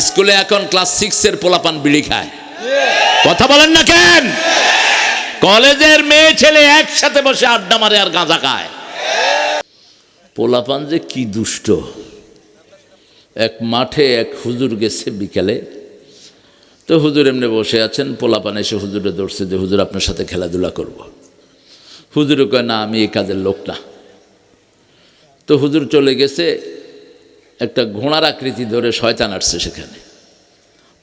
স্কুলে এখন ক্লাস 6 এর পোলাপান বিড়ি খায়, কথা বলেন না কেন? কলেজের মেয়ে ছেলে একসাথে বসে আড্ডা মারে আর গাঁজা খায়। পোলাপান যে কি দুষ্ট। এক মাঠে এক হুজুর গেছে বিকেলে, তো হুজুর এমনি বসে আছেন, পোলাপান এসে হুজুরে ধরছে যে হুজুর আপনার সাথে খেলাধুলা করব। হুজুরে কয় না, আমি এই কাজের লোক না। তো হুজুর চলে গেছে, একটা ঘোড়ার আকৃতি ধরে শয়তান আসছে সেখানে।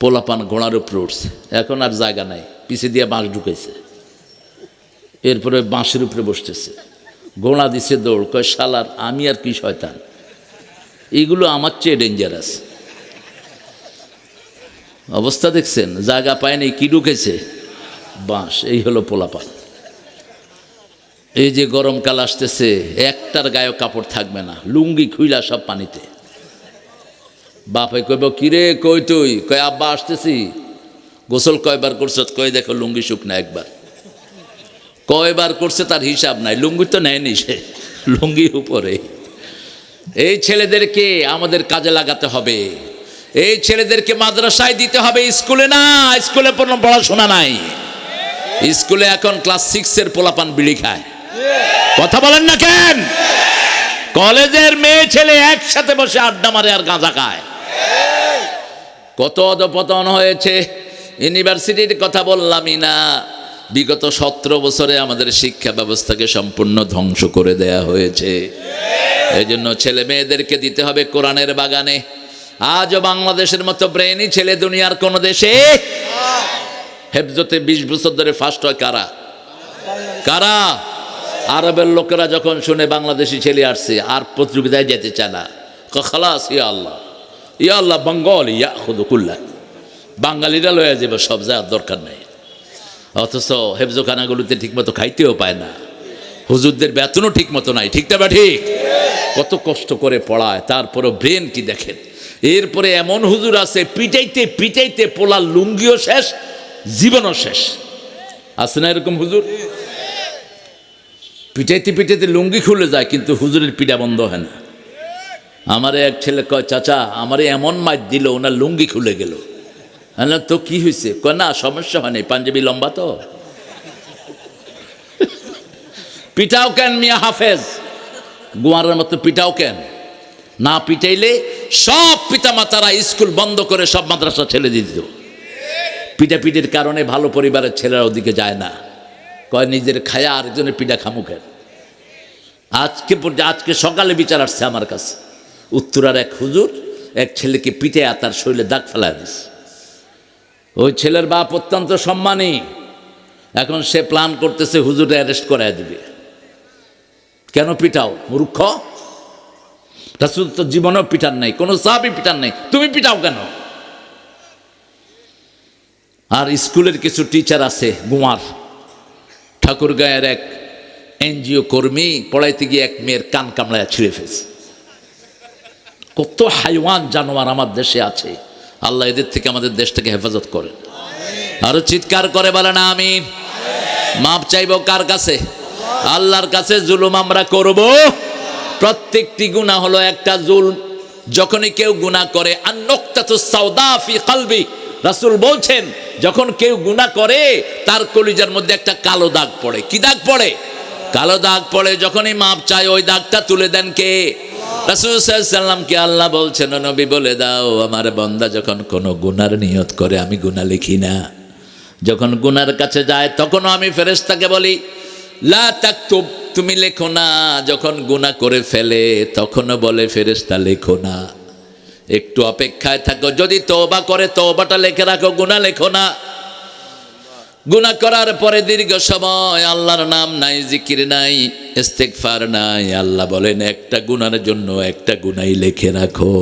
পোলাপান ঘোড়ার উপরে উঠছে, এখন আর জায়গা নাই, পিছে দিয়ে বাঁশ ঢুকেছে, এরপরে বাঁশের উপরে বসতেছে, ঘোড়া দিছে দৌড়। কয় শালার আমি আর কি শয়তান, এইগুলো আমার চেয়ে ডেঞ্জারাস। অবস্থা দেখছেন, জায়গা পায়নি, কি ঢুকেছে? বাঁশ। এই হলো পোলাপান। এই যে গরমকাল আসতেছে, একটার গায়ে কাপড় থাকবে না, লুঙ্গি খুইলা সব পানিতে। বাপে কইব কিরে কই তুই? কয় আব্বা আসতেছি। গোসল কয়বার করছ? কয় দেখো লুঙ্গি শুকনা একবার। কয়বার করছে তার হিসাব নাই, লুঙ্গি তো নেয়নি সে, লুঙ্গি উপরে। এই ছেলেদেরকে আমাদের কাজে লাগাতে হবে, এই ছেলেদেরকে মাদ্রাসায় দিতে হবে, স্কুলে না। স্কুলে পড়াশোনা নাই, স্কুলে এখন ক্লাস 6 এর পোলাপান বিড়ি খায়, কথা বলেন না কেন? কলেজের মেয়ে ছেলে একসাথে বসে আড্ডা মারে আর গাঁজা খায়। কত অধপতন হয়েছে। ইউনিভার্সিটির কথা বললামই না, বিগত 17 বছরে আমাদের শিক্ষা ব্যবস্থাকে সম্পূর্ণ ধ্বংস করে দেয়া হয়েছে। এই জন্য ছেলে মেয়েদেরকে দিতে হবে কোরআনের বাগানে। আজও বাংলাদেশের মতো ব্রেইনি ছেলে দুনিয়ার কোন দেশে হেফজতে 20 বছর ধরে ফার্স্ট হয় কারা? কারা? আরবের লোকেরা যখন শুনে বাংলাদেশি ছেলে আসছে আর প্রতিযোগিতায় যেতে চায় না, খালাস ইয়া আল্লাহ, ইয়া আল্লাহ বাঙ্গালি ইয়া খুদুকুল্লাহ, বাঙালিরা লয়ে যাবে, সব যাওয়ার দরকার নেই। অথচ হেফজখানাগুলোতে ঠিকমতো খাইতেও পায় না, হুজুরদের বেতনও ঠিক মতো নাই, ঠিকটা বা ঠিক? কত কষ্ট করে পড়ায়, তারপরও ব্রেন কি দেখেন। এরপরে এমন হুজুর আছে পিটাইতে পিটাইতে পোলার লুঙ্গিও শেষ, জীবনও শেষ। আছে না এরকম হুজুর? পিটাইতে পিটাইতে লুঙ্গি খুলে যায়, কিন্তু হুজুরের পিটা বন্ধ হয় না। আমারে এক ছেলে কয় চাচা আমারে এমন মার দিল, ওনার লুঙ্গি খুলে গেল। তো কি হয়েছে? কয় না সমস্যা হয়নি, পাঞ্জাবি লম্বা তো। পিটাও কেন মিয়া হাফেজ, গোয়ারের মতো পিটাও কেন? না পিটাইলে সব পিতা মাতারা স্কুল বন্ধ করে সব মাদ্রাসা ছেড়ে দিত। পিটাপিটির কারণে ভালো পরিবারের ছেলেরা ওদিকে যায় না, কয় নিজের খায়া আরেকজনের পিঠা খামু কেন। আজকে সকালে বিচার আসছে আমার কাছে, উত্তরার এক হুজুর এক ছেলেকে পিটে তার শরীরে দাগ ফেলা দিছে। ওই ছেলের বাপ অত্যন্ত সম্মানী, এখন সে প্ল্যান করতেছে হুজুরে অ্যারেস্ট করায় দিবে। কেন পিটাও মূর্খ? রাসূল তো জীবনেও পিটান নাই, কোনো সাহাবী পিটান নাই, তুমি পিটাও কেন? আর স্কুলের কিছু টিচার আছে গুমার। ঠাকুরগাঁয়ের এক এনজিও কর্মী পড়াইতে গিয়ে এক মেয়ের কান কামড়ায় ছিঁড়ে ফেলছে। কত হাইওয়ান জানোয়ার আমার দেশে আছে, আল্লাহ এদের থেকে আমাদের দেশটাকে হেফাজত করেন। আরো চিৎকার করে বলেন আমিন। মাপ চাইব কার কাছে? আল্লাহর কাছে। জুলুম আমরা করব? প্রত্যেকটি গুনাহ হলো একটা জুলম। যখনই কেউ গুনাহ করে আন-নুকতাতুস সাওদা ফি কলবি, রাসূল বলছেন যখন কেউ গুনাহ করে তার কলিজার মধ্যে একটা কালো দাগ পড়ে। কি দাগ পড়ে? কালো দাগ পড়ে। যখনই মাপ চায় ওই দাগটা তুলে দেন কে? রাসূল সাল্লাল্লাহু আলাইহি ওয়াসাল্লামকে আল্লাহ বলছেন, নবী বলে দাও আমার বান্দা যখন কোনো গুনার নিয়ত করে আমি গুনাহ লিখি না। যখন গুনার কাছে যায় তখনও আমি ফেরেশতাকে বলি লা তাকতুব, তুমি লেখো না। যখন গুনাহ করে ফেলে তখনও বলে ফেরেশতা লেখো না, একটু অপেক্ষায় থাকো, যদি তওবা করে তওবাটা লিখে রাখো, গুনাহ লেখো না। গুনাহ করার পরে দীর্ঘ সময় আল্লাহর নাম নাই, জিকির নাই, ইস্তেগফার নাই, আল্লাহ বলেন একটা গুনার জন্য একটা গুনাহই লিখে রাখো।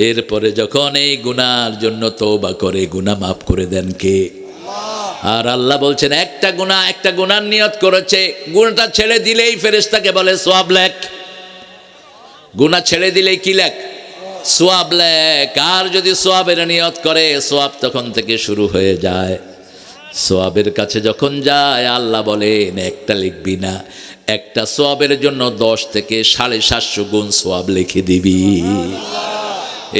এরপরে যখন এই গুনার জন্য তওবা করে গুনাহ মাফ করে দেন কে? আর আল্লাহ বলছেন একটা গুনার নিয়ত করেছে, গুনাহটা ছেড়ে দিলেই ফেরেশতাকে বলে সওয়াব লেখ। গুনাহ ছেড়ে দিলেই কি লেখ? সওয়াব লেখ। আর যদি সওয়াবের নিয়ত করে সওয়াব তখন থেকে শুরু হয়ে যায়। সওয়াবের কাছে যখন যায় আল্লাহ বলেন একটা লিখবি না, একটা সওয়াবের জন্য 10 থেকে 750 গুণ সওয়াব লিখে দিবি।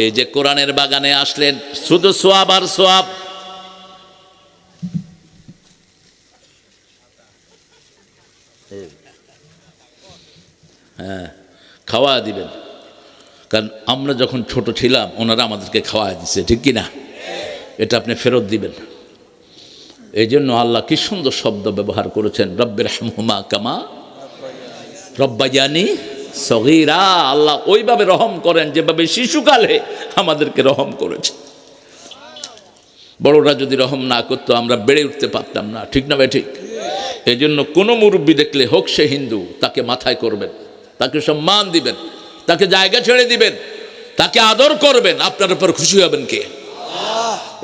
এই যে কোরআনের বাগানে আসলেন, শুধু সোয়াব আর সোয়াব। হ্যাঁ, খাওয়া দিবেন, কারণ আমরা যখন ছোট ছিলাম ওনারা আমাদেরকে খাওয়া দিচ্ছে, ঠিক কিনা? এটা আপনি ফেরত দিবেন। এই জন্য আল্লাহ কি সুন্দর শব্দ ব্যবহার করেছেন, রব্বির হামহুমা কামা রব্বায়ানি সগীরা। আল্লাহ ওইভাবে রহম করেন যেভাবে শিশুকালে আমাদেরকে রহম করেছে। বড়রা যদি রহম না করতো আমরা বেড়ে উঠতে পারতাম না, ঠিক না ভাই? ঠিক। এই জন্য কোনো মুরব্বী দেখলে, হোক সে হিন্দু, তাকে মাথায় করবেন, তাকে সম্মান দিবেন, তাকে জায়গা ছেড়ে দিবেন, তাকে আদর করবেন। আপনার উপর খুশি হবেন কে?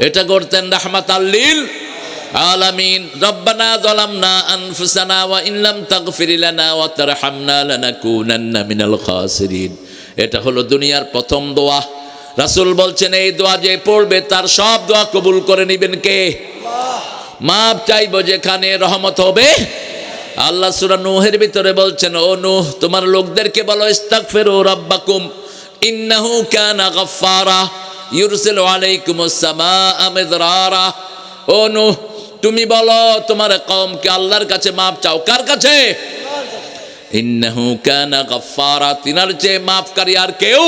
এটা করতেন রাহমাতাল লিল আলামিন। রব্বানা যালামনা আনফুসানা ওয়া ইন লাম তাগফির লানা ওয়া তারহামনা লানাকুনান্না মিনাল খাসিরিন। এটা হলো দুনিয়ার প্রথম দোয়া। রাসূল বলছেন এই দোয়া যে পড়বে তার সব দোয়া কবুল করে নেবেন কে? মাপ চাইবো যেখানে, রহমত হবে। আল্লাহ সূরা নূহের ভিতরে বলছেন, ও নূহ তোমার লোকদেরকে বলো ইস্তাগফিরু রাব্বাকুম ইন্নাহু কানা গাফফারা ইউরসিলু আলাইকুমুস সামাআ মিদরারা। ও নূহ তুমি বলো তোমার কওমকে আল্লাহর কাছে মাপ চাও। কার কাছে? ইন্নাহু কানা গাফফারা, তিনার চেয়ে মাফকারী আর কেউ